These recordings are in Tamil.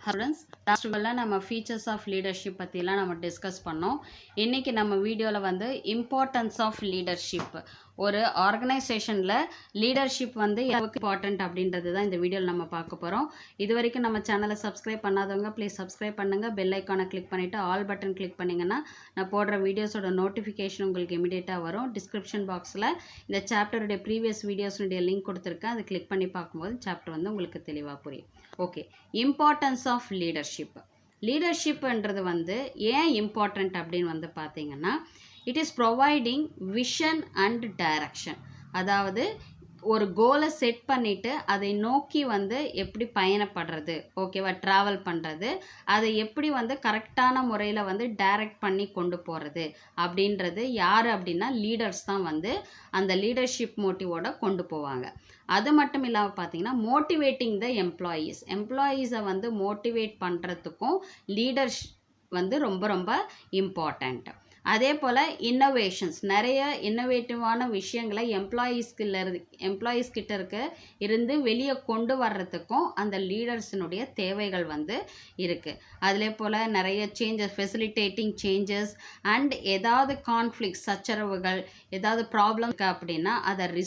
ஸ்டூடெண்ட்ஸ், லாஸ்ட் வீடியோவில் நம்ம ஃபீச்சர்ஸ் ஆஃப் லீடர்ஷிப் பற்றிலாம் நம்ம டிஸ்கஸ் பண்ணோம். இன்றைக்கி நம்ம வீடியோவில் வந்து இம்பார்ட்டன்ஸ் ஆஃப் லீடர்ஷிப், ஒரு ஆர்கனைசேஷனில் லீடர்ஷிப் வந்து எவ்வளவு இம்பார்ட்டன்ட் அப்படின்றது தான் இந்த வீடியோவில் நம்ம பார்க்க போகிறோம். இது வரைக்கும் நம்ம சேனலை சப்ஸ்கிரைப் பண்ணாதவங்க ப்ளீஸ் சப்ஸ்கிரைப் பண்ணுங்கள். பெல் ஐக்கானை கிளிக் பண்ணிவிட்டு ஆல் பட்டன் கிளிக் பண்ணிங்கன்னா நான் போடுற வீடியோஸோட நோட்டிஃபிகேஷன் உங்களுக்கு இமீடியட்டாக வரும். டிஸ்கிரிப்ஷன் பாக்ஸில் இந்த சாப்டருடைய ப்ரீவியஸ் வீடியோஸுடைய லிங்க் கொடுத்துருக்கேன். அதை கிளிக் பண்ணி பார்க்கும்போது சாப்டர் வந்து உங்களுக்கு தெளிவாக புரியும். Okay, importance of leadership. லீடர்ஷிப்ன்றது வந்து ஏன் இம்பார்ட்டண்ட் அப்படின்னு வந்து பார்த்தீங்கன்னா, it is providing vision and direction. அதாவது ஒரு கோலை செட் பண்ணிவிட்டு அதை நோக்கி வந்து எப்படி பயணப்படுறது, ஓகேவா, ட்ராவல் பண்ணுறது, அதை எப்படி வந்து கரெக்டான முறையில் வந்து டைரக்ட் பண்ணி கொண்டு போகிறது அப்படின்றது யார் அப்படின்னா லீடர்ஸ் தான் வந்து அந்த லீடர்ஷிப் மோட்டிவோட கொண்டு போவாங்க. அது மட்டும் இல்லாமல் பார்த்தீங்கன்னா மோட்டிவேட்டிங் த எம்ப்ளாயீஸை வந்து மோட்டிவேட் பண்ணுறதுக்கும் லீடர்ஸ் வந்து ரொம்ப ரொம்ப இம்பார்ட்டண்ட். அதே போல் இன்னோவேஷன்ஸ், நிறைய இன்னோவேட்டிவான விஷயங்களை எம்ப்ளாயீஸ் கிட்ட இருந்து வெளியே கொண்டு வர்றதுக்கும் அந்த லீடர்ஸினுடைய தேவைகள் வந்து இருக்குது. அதிலே போல் நிறைய சேஞ்சஸ், ஃபெசிலிட்டேட்டிங் சேஞ்சஸ் அண்ட் ஏதாவது கான்ஃப்ளிக்ட், சச்சரவுகள், ஏதாவது ப்ராப்ளம் இருக்குது அப்படின்னா அதை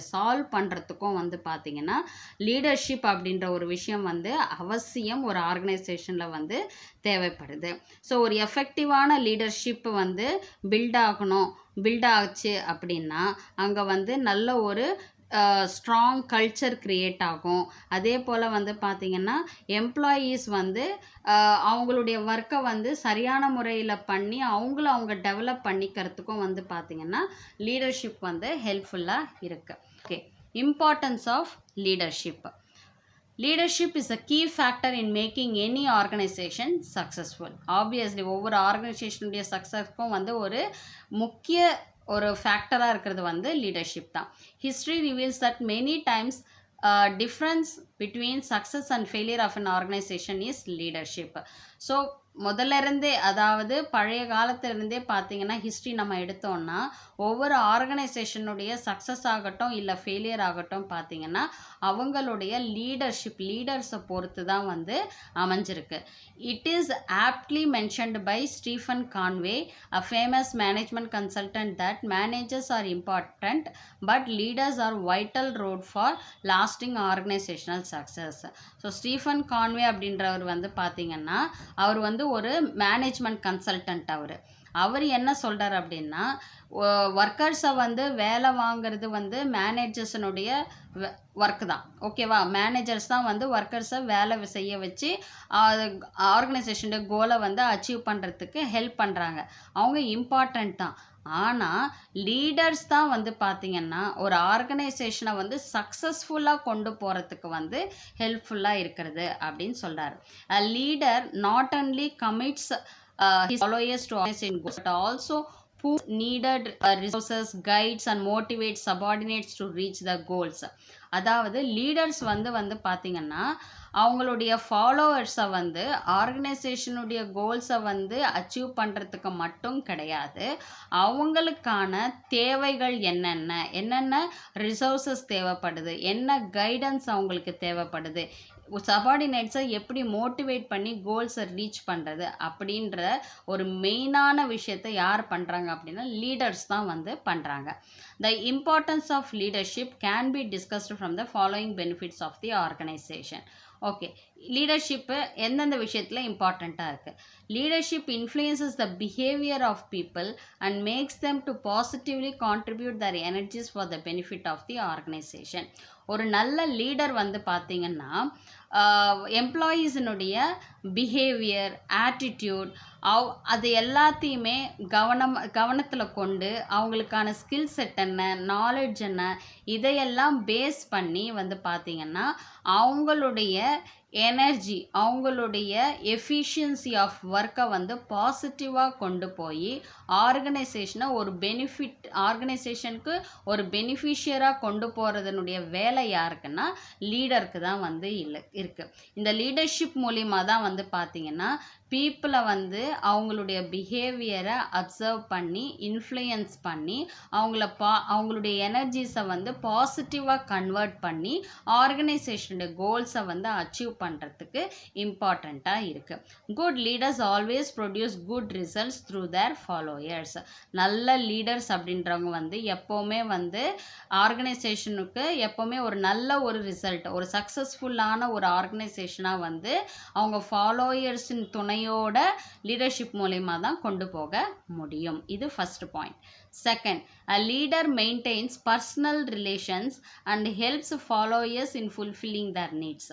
சால்வ் பண்ணுறதுக்கும் வந்து பார்த்திங்கன்னா லீடர்ஷிப் அப்படின்ற ஒரு விஷயம் வந்து அவசியம் ஒரு ஆர்கனைசேஷனில் வந்து தேவைப்படுது. ஸோ ஒரு எஃபெக்டிவான லீடர்ஷிப் வந்து பில்ட் ஆச்சு அப்படின்னா அங்கே வந்து நல்ல ஒரு ஸ்ட்ராங் கல்ச்சர் க்ரியேட் ஆகும். அதே போல் வந்து பார்த்திங்கன்னா எம்ப்ளாயீஸ் வந்து அவங்களுடைய ஒர்க்கை வந்து சரியான முறையில் பண்ணி அவங்க டெவலப் பண்ணிக்கிறதுக்கும் வந்து பார்த்திங்கன்னா லீடர்ஷிப் வந்து ஹெல்ப்ஃபுல்லாக இருக்குது. Okay, importance of leadership. Leadership is a key factor in making any organization successful. Obviously ஒவ்வொரு ஆர்கனைசேஷனுடைய சக்ஸஸ்க்கும் வந்து ஒரு முக்கிய ஒரு ஃபேக்டராக இருக்கிறது வந்து லீடர்ஷிப் தான். History reveals that many times difference between success and failure of an organization is leadership. So முதல்ல இருந்தே, அதாவது பழைய காலத்திலிருந்தே பார்த்தீங்கன்னா ஹிஸ்ட்ரி நம்ம எடுத்தோம்னா ஒவ்வொரு ஆர்கனைசேஷனுடைய சக்ஸஸ் ஆகட்டும் இல்லை ஃபெயிலியர் ஆகட்டும் பார்த்தீங்கன்னா அவங்களுடைய லீடர்ஸை பொறுத்து தான் வந்து அமைஞ்சிருக்கு. It is aptly mentioned by Stephen Covey, a famous management consultant, that managers are important but leaders are vital road for lasting organizational success. So Stephen Covey அப்படின்றவர் வந்து பார்த்தீங்கன்னா அவர் வந்து ஒரு மேனேஜ்மெண்ட் கன்சல்டன்ட். அவர் என்ன சொல்கிறார் அப்படின்னா, ஒர்க்கர்ஸை வந்து வேலை வாங்கிறது வந்து மேனேஜர்ஸனுடைய ஒர்க்கு தான், ஓகேவா. மேனேஜர்ஸ் தான் வந்து ஒர்க்கர்ஸை வேலை செய்ய வச்சு ஆர்கனைசேஷனுடைய கோலை வந்து அச்சீவ் பண்ணுறதுக்கு ஹெல்ப் பண்ணுறாங்க. அவங்க இம்பார்ட்டண்ட் தான். ஆனால் லீடர்ஸ் தான் வந்து பார்த்திங்கன்னா ஒரு ஆர்கனைசேஷனை வந்து சக்ஸஸ்ஃபுல்லாக கொண்டு போகிறதுக்கு வந்து ஹெல்ப்ஃபுல்லாக இருக்கிறது அப்படின்னு சொல்கிறார். அ leader not only commits his followers to organization goals, but also who needed resources, guides and motivates subordinates to reach the goals. அதாவது லீடர்ஸ் வந்து பார்த்திங்கன்னா அவங்களுடைய ஃபாலோவர்ஸை வந்து ஆர்கனைசேஷனுடைய கோல்ஸை வந்து அச்சீவ் பண்ணுறதுக்கு மட்டும் கிடையாது, அவங்களுக்கான தேவைகள் என்னென்ன ரிசோர்ஸஸ் தேவைப்படுது, என்ன கைடன்ஸ் அவங்களுக்கு தேவைப்படுது, சபார்டினேட்ஸை எப்படி மோட்டிவேட் பண்ணி கோல்ஸை ரீச் பண்ணுறது அப்படின்ற ஒரு மெயினான விஷயத்தை யார் பண்ணுறாங்க அப்படின்னா லீடர்ஸ் தான் வந்து பண்ணுறாங்க. The importance of leadership can be discussed from the following benefits of the organisation. Okay, leadership எந்தெந்த விஷயத்தில் இம்பார்ட்டண்ட்டாக இருக்குது. Leadership influences the behaviour of people and makes them to positively contribute their energies for the benefit of the organisation. ஒரு நல்ல லீடர் வந்து பார்த்திங்கன்னா எம்ப்ளாயீஸினுடைய பிஹேவியர், ஆட்டிடியூட், அது எல்லாத்தையுமே கவனத்தில் கொண்டு அவங்களுக்கான ஸ்கில் செட் என்ன, நாலேஜ் என்ன, இதையெல்லாம் பேஸ் பண்ணி வந்து பார்த்திங்கன்னா அவங்களுடைய எனர்ஜி, அவங்களுடைய எஃபிஷியன்சி ஆஃப் ஒர்க்கை வந்து பாசிட்டிவாக கொண்டு போய் ஆர்கனைசேஷனுக்கு ஒரு பெனிஃபிஷியராக கொண்டு போகிறதுனுடைய வேலை யாருக்குன்னா லீடருக்கு தான் வந்து இருக்குது. இந்த லீடர்ஷிப் மூலிமா தான் வந்து பார்த்திங்கன்னா பீப்புளை வந்து அவங்களுடைய பிஹேவியரை அப்சர்வ் பண்ணி இன்ஃப்ளூயன்ஸ் பண்ணி அவங்களுடைய எனர்ஜிஸை வந்து பாசிட்டிவாக கன்வெர்ட் பண்ணி ஆர்கனைசேஷனுடைய கோல்ஸை வந்து அச்சீவ் பண்ணுறதுக்கு இம்பார்ட்டண்ட்டாக இருக்குது. Good leaders always produce good results through தேர் ஃபாலோயர்ஸ். நல்ல லீடர்ஸ் அப்படின்றவங்க வந்து எப்போவுமே வந்து ஆர்கனைசேஷனுக்கு எப்போவுமே ஒரு நல்ல ஒரு ரிசல்ட், ஒரு சக்ஸஸ்ஃபுல்லான ஒரு ஆர்கனைசேஷனாக வந்து அவங்க ஃபாலோயர்ஸின் துணையோட லீடர்ஷிப் மூலயமா தான் கொண்டு போக முடியும். இது first point. Second, a leader maintains personal relations and helps followers in fulfilling their needs.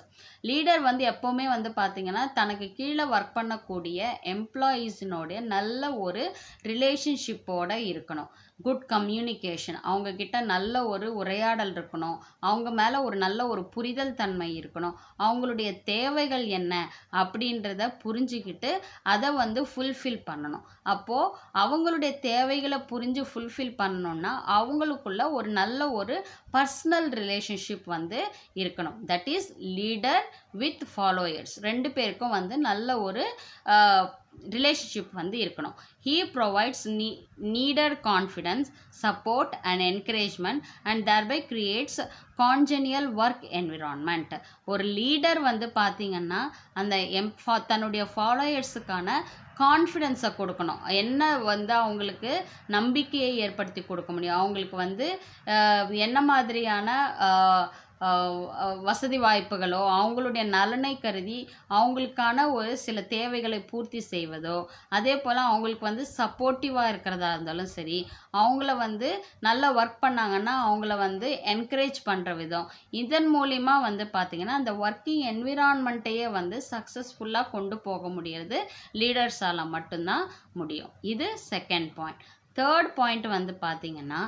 Leader வந்து எப்போவுமே வந்து பார்த்திங்கன்னா தனக்கு கீழே ஒர்க் பண்ணக்கூடிய எம்ப்ளாயீஸினோடைய நல்ல ஒரு ரிலேஷன்ஷிப்போட இருக்கணும். குட் கம்யூனிகேஷன், அவங்கக்கிட்ட நல்ல ஒரு உரையாடல் இருக்கணும், அவங்க மேலே ஒரு நல்ல ஒரு புரிதல் தன்மை இருக்கணும், அவங்களுடைய தேவைகள் என்ன அப்படின்றத புரிஞ்சுக்கிட்டு அதை வந்து ஃபுல்ஃபில் பண்ணணும். அப்போது அவங்களுடைய தேவைகளை புரிஞ்சு ஃபுல்ஃபில் பண்ணணுன்னா அவங்களுக்குள்ள ஒரு நல்ல ஒரு பர்சனல் ரிலேஷன்ஷிப் வந்து இருக்கணும். That is leader with followers, ரெண்டு பேருக்கும் வந்து நல்ல ஒரு ரிலேஷன்ஷிப் வந்து இருக்கணும். He provides needed confidence, support and encouragement and thereby creates congenial work environment. ஒரு லீடர் வந்து பார்த்திங்கன்னா அந்த தன்னுடைய ஃபாலோயர்ஸுக்கான கான்ஃபிடென்ஸை கொடுக்கணும். என்ன வந்து அவங்களுக்கு நம்பிக்கையை ஏற்படுத்தி கொடுக்க முடியும், அவங்களுக்கு வந்து என்ன மாதிரியான வசதி வாய்ப்புகளோ அவங்களுடைய நலனை கருதி அவங்களுக்கான ஒரு சில தேவைகளை பூர்த்தி செய்வதோ, அதே போல் அவங்களுக்கு வந்து சப்போர்ட்டிவாக இருக்கிறதா இருந்தாலும் சரி, அவங்கள வந்து நல்லா ஒர்க் பண்ணாங்கன்னா அவங்கள வந்து என்கரேஜ் பண்ணுற விதம், இதன் மூலிமா வந்து பார்த்திங்கன்னா அந்த ஒர்க்கிங் என்விரான்மெண்ட்டையே வந்து சக்ஸஸ்ஃபுல்லாக கொண்டு போக முடியறது லீடர்ஸால் மட்டும்தான் முடியும். இது செகண்ட் பாயிண்ட். தேர்ட் பாயிண்ட் வந்து பார்த்திங்கன்னா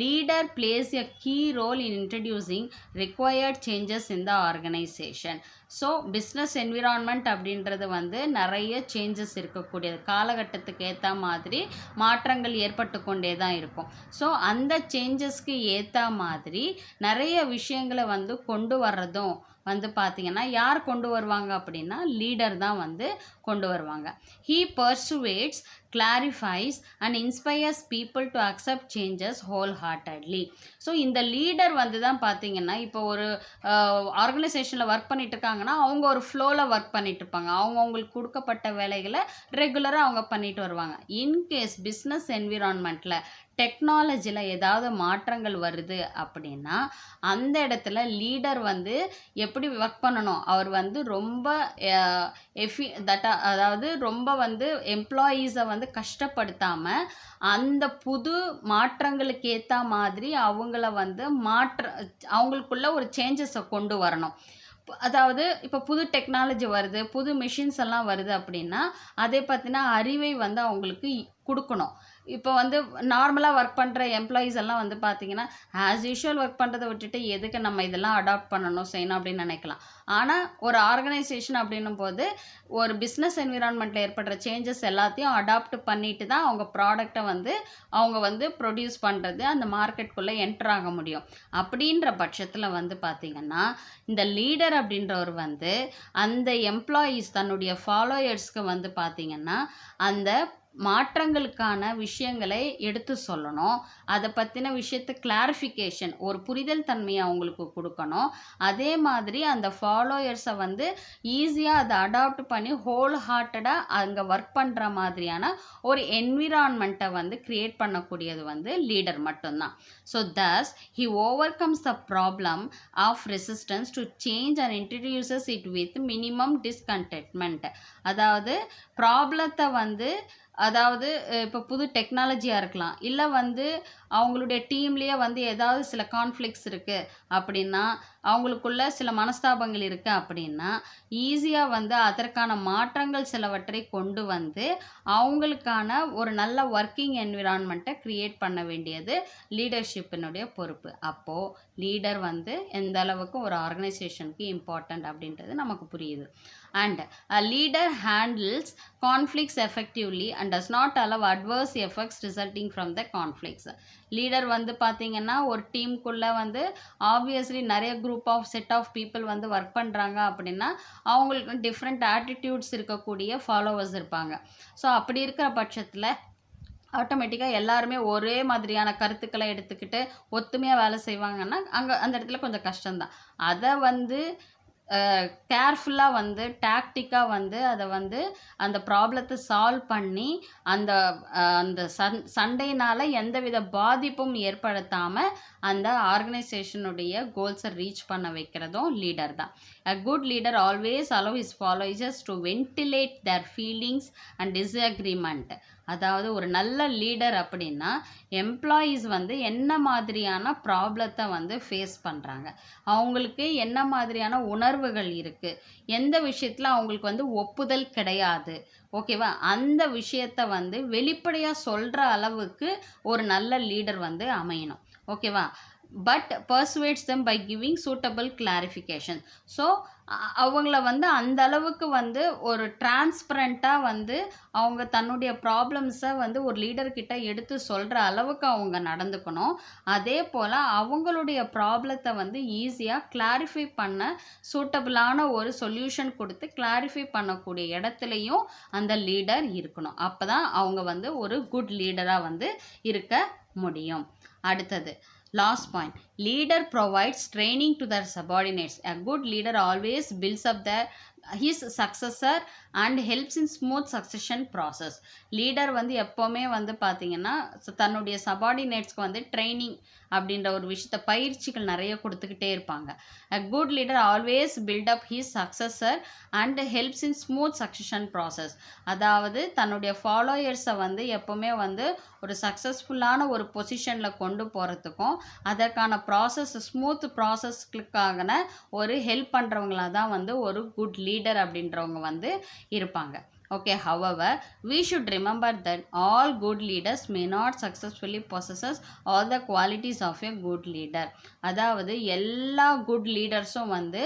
leader plays a key role in introducing required changes in the organisation. So business environment அப்படின்றது வந்து நிறைய சேஞ்சஸ் இருக்கக்கூடியது, காலகட்டத்துக்கு ஏற்ற மாதிரி மாற்றங்கள் ஏற்பட்டு கொண்டே தான் இருக்கும். ஸோ அந்த சேஞ்சஸ்க்கு ஏற்ற மாதிரி நிறைய விஷயங்களை வந்து கொண்டு வர்றதும் வந்து பார்த்திங்கன்னா யார் கொண்டு வருவாங்க அப்படின்னா லீடர் தான் வந்து கொண்டு வருவாங்க. He persuades, clarifies and inspires people to accept changes wholeheartedly. So இந்த லீடர் வந்து தான் பார்த்திங்கன்னா இப்போ ஒரு ஆர்கனைசேஷனில் ஒர்க் பண்ணிட்டு இருக்காங்கன்னா அவங்க ஒரு ஃப்ளோவில் ஒர்க் பண்ணிட்டு இருப்பாங்க, அவங்களுக்கு கொடுக்கப்பட்ட வேலைகளை ரெகுலராக அவங்க பண்ணிட்டு வருவாங்க. இன்கேஸ் பிஸ்னஸ் என்விரான்மெண்ட்டில் டெக்னாலஜியில் ஏதாவது மாற்றங்கள் வருது அப்படின்னா அந்த இடத்துல லீடர் வந்து எப்படி ஒர்க் பண்ணணும், அவர் வந்து ரொம்ப அதாவது ரொம்ப வந்து எம்ப்ளாயீஸை வந்து கஷ்டப்படுத்தாமல் அந்த புது மாற்றங்களுக்கு ஏற்ற மாதிரி அவங்கள வந்து அவங்களுக்குள்ள ஒரு சேஞ்சஸை கொண்டு வரணும். அதாவது இப்போ புது டெக்னாலஜி வருது, புது மிஷின்ஸ் எல்லாம் வருது அப்படின்னா அதை பற்றின அறிவை வந்து அவங்களுக்கு கொடுக்கணும். இப்போ வந்து நார்மலாக ஒர்க் பண்ணுற எம்ப்ளாயீஸ் எல்லாம் வந்து பார்த்திங்கன்னா ஆஸ் யூஷுவல் ஒர்க் பண்ணுறதை விட்டுட்டு எதுக்கு நம்ம இதெல்லாம் அடாப்ட் பண்ணணும் செய்யணும் அப்படின்னு நினைக்கலாம். ஆனால் ஒரு ஆர்கனைசேஷன் அப்படின்னும் போது ஒரு பிஸ்னஸ் என்விரான்மெண்ட்டில் ஏற்படுற சேஞ்சஸ் எல்லாத்தையும் அடாப்ட் பண்ணிட்டு தான் அவங்க ப்ராடக்டை வந்து அவங்க வந்து ப்ரொடியூஸ் பண்ணுறது அந்த மார்க்கெட்டுக்குள்ளே என்டர் ஆக முடியும். அப்படின்ற பட்சத்தில் வந்து பார்த்திங்கன்னா இந்த லீடர் அப்படின்றவர் வந்து அந்த எம்ப்ளாயீஸ் தன்னுடைய ஃபாலோயர்ஸ்க்கு வந்து பார்த்திங்கன்னா அந்த மாற்றங்களுக்கான விஷயங்களை எடுத்து சொல்லணும், அதை பற்றின விஷயத்தை கிளாரிஃபிகேஷன் ஒரு புரிதல் தன்மையை அவங்களுக்கு கொடுக்கணும். அதே மாதிரி அந்த ஃபாலோயர்ஸை வந்து ஈஸியாக அதை அடாப்ட் பண்ணி ஹோல் ஹார்ட்டடாக அங்கே ஒர்க் பண்ணுற மாதிரியான ஒரு என்விரான்மெண்ட்டை வந்து க்ரியேட் பண்ணக்கூடியது வந்து லீடர் மட்டும்தான். So thus he overcomes the problem of resistance to change and introduces it with minimum discontentment. அதாவது ப்ராப்ளத்தை வந்து அதாவது இப்போ புது டெக்னாலஜியாக இருக்கலாம், இல்லை வந்து அவங்களுடைய டீம்லேயே வந்து ஏதாவது சில கான்ஃப்ளிக்ஸ் இருக்குது அப்படின்னா அவங்களுக்குள்ள சில மனஸ்தாபங்கள் இருக்குது அப்படின்னா ஈஸியாக வந்து அதற்கான மாற்றங்கள் சிலவற்றை கொண்டு வந்து அவங்களுக்கான ஒரு நல்ல ஒர்க்கிங் என்விரான்மெண்ட்டை க்ரியேட் பண்ண வேண்டியது லீடர்ஷிப்பினுடைய பொறுப்பு. அப்போது லீடர் வந்து எந்த அளவுக்கு ஒரு ஆர்கனைசேஷனுக்கு இம்பார்ட்டண்ட் அப்படின்றது நமக்கு புரியுது. And a leader handles conflicts effectively and does not allow adverse effects resulting from the conflicts. Leader வந்து பார்த்திங்கன்னா ஒரு டீமுக்குள்ளே வந்து ஆப்வியஸ்லி நிறைய group of set of people வந்து ஒர்க் பண்ணுறாங்க அப்படின்னா அவங்களுக்கு டிஃப்ரெண்ட் ஆட்டிடியூட்ஸ் இருக்கக்கூடிய ஃபாலோவர்ஸ் இருப்பாங்க. ஸோ அப்படி இருக்கிற பட்சத்தில் ஆட்டோமேட்டிக்காக எல்லாருமே ஒரே மாதிரியான கருத்துக்களை எடுத்துக்கிட்டு ஒத்துமையாக வேலை செய்வாங்கன்னா அங்கே அந்த இடத்துல கொஞ்சம் கஷ்டம்தான். அதை வந்து கேர்ஃபுல்லாக வந்து டாக்டிக்காக வந்து அதை வந்து அந்த ப்ராப்ளத்தை சால்வ் பண்ணி அந்த அந்த சண்டையினால் எந்தவித பாதிப்பும் ஏற்படுத்தாமல் அந்த ஆர்கனைசேஷனுடைய கோல்ஸை ரீச் பண்ண வைக்கிறதும் லீடர் தான். A good leader always allow his followers to ventilate their feelings and disagreement. அதாவது ஒரு நல்ல லீடர் அப்படின்னா எம்ப்ளாயீஸ் வந்து என்ன மாதிரியான ப்ராப்ளத்தை வந்து ஃபேஸ் பண்ணுறாங்க, அவங்களுக்கு என்ன மாதிரியான உணர்வுகள் இருக்குது, எந்த விஷயத்தில் அவங்களுக்கு வந்து ஒப்புதல் கிடையாது, ஓகேவா, அந்த விஷயத்தை வந்து வெளிப்படையாக சொல்கிற அளவுக்கு ஒரு நல்ல லீடர் வந்து அமையணும், ஓகேவா. But persuades them by giving suitable clarification. ஸோ அவங்கள வந்து அந்த அளவுக்கு வந்து ஒரு டிரான்ஸ்பரண்ட்டாக வந்து அவங்க தன்னுடைய ப்ராப்ளம்ஸை வந்து ஒரு லீடர்கிட்ட எடுத்து சொல்கிற அளவுக்கு அவங்க நடந்துக்கணும். அதே போல் அவங்களுடைய ப்ராப்ளத்தை வந்து ஈஸியாக கிளாரிஃபை பண்ண சூட்டபிளான ஒரு சொல்யூஷன் கொடுத்து கிளாரிஃபை பண்ணக்கூடிய இடத்துலையும் அந்த லீடர் இருக்கணும். அப்போ தான் அவங்க வந்து ஒரு குட் லீடராக வந்து இருக்க முடியும். அடுத்தது last point, leader provides training to their subordinates. A good leader always builds up his successor and helps in smooth succession process. Leader வந்து எப்போவுமே வந்து பார்த்திங்கன்னா தன்னுடைய சபார்டினேட்ஸ்க்கு வந்து ட்ரைனிங் அப்படின்ற ஒரு விஷயத்த பயிற்சிகள் நிறைய கொடுத்துக்கிட்டே இருப்பாங்க. A good leader always build up his successor and helps in smooth succession process. அதாவது தன்னுடைய ஃபாலோயர்ஸை வந்து எப்போவுமே வந்து ஒரு சக்ஸஸ்ஃபுல்லான ஒரு பொசிஷனில் கொண்டு போகிறதுக்கும் அதற்கான ப்ராசஸ் ஸ்மூத் ப்ராசஸ்க்கான ஒரு ஹெல்ப் பண்ணுறவங்களாக தான் வந்து ஒரு குட் லீடர் அப்படின்றவங்க வந்து இருப்பாங்க. Okay, however, we should remember that all good leaders may not successfully possess all the qualities of a good leader. அதாவது எல்லா குட் லீடர்ஸும் வந்து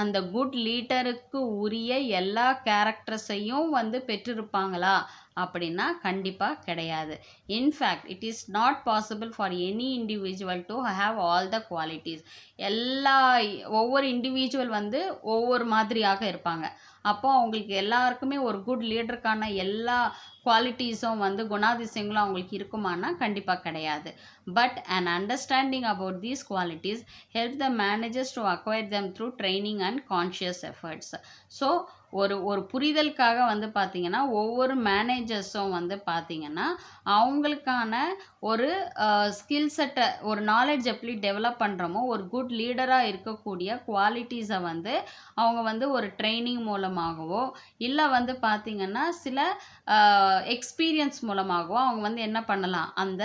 அந்த குட் லீடருக்கு உரிய எல்லா கேரக்டர்ஸையும் வந்து பெற்றிருப்பாங்களா அப்படின்னா கண்டிப்பாக கிடையாது. In fact it is not possible for any individual to have all the qualities. ஒவ்வொரு இண்டிவிஜுவல் வந்து ஒவ்வொரு மாதிரியாக இருப்பாங்க. அப்போது அவங்களுக்கு எல்லாருக்குமே ஒரு குட் லீடருக்கான எல்லா குவாலிட்டிஸும் வந்து குணாதிசயங்களும் அவங்களுக்கு இருக்குமானா கண்டிப்பாக கிடையாது. But an understanding about these qualities help the managers to acquire them through training and conscious efforts. So ஒரு புரிதலுக்காக வந்து பார்த்திங்கன்னா ஒவ்வொரு மேனேஜர்ஸும் வந்து பார்த்திங்கன்னா அவங்களுக்கான ஒரு ஸ்கில் செட்டை ஒரு நாலேஜ் எப்படி டெவலப் பண்ணுறோமோ ஒரு குட் லீடராக இருக்கக்கூடிய குவாலிட்டிஸை வந்து அவங்க வந்து ஒரு ட்ரைனிங் மூலமாகவோ இல்லை வந்து பார்த்திங்கன்னா சில எக்ஸ்பீரியன்ஸ் மூலமாகவோ அவங்க வந்து என்ன பண்ணலாம், அந்த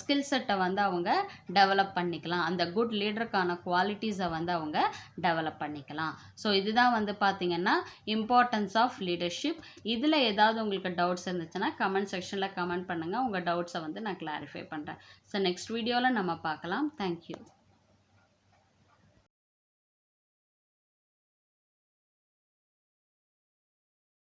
ஸ்கில் செட்டை வந்து அவங்க டெவலப் பண்ணிக்கலாம், அந்த குட் லீடருக்கான குவாலிட்டிஸை வந்து அவங்க டெவலப் பண்ணிக்கலாம். ஸோ இதுதான் வந்து பார்த்திங்கன்னா இம்பார்ட்டன்ஸ் ஆஃப் லீடர்ஷிப். இதில் ஏதாவது உங்களுக்கு டவுட்ஸ் இருந்துச்சுன்னா கமெண்ட் செக்ஷனில் கமெண்ட் பண்ணுங்கள். உங்கள் டவுட்ஸை வந்து நான் கிளாரிஃபை பண்ணுறேன். ஸோ நெக்ஸ்ட் வீடியோவில் நம்ம பார்க்கலாம். தேங்க்யூ.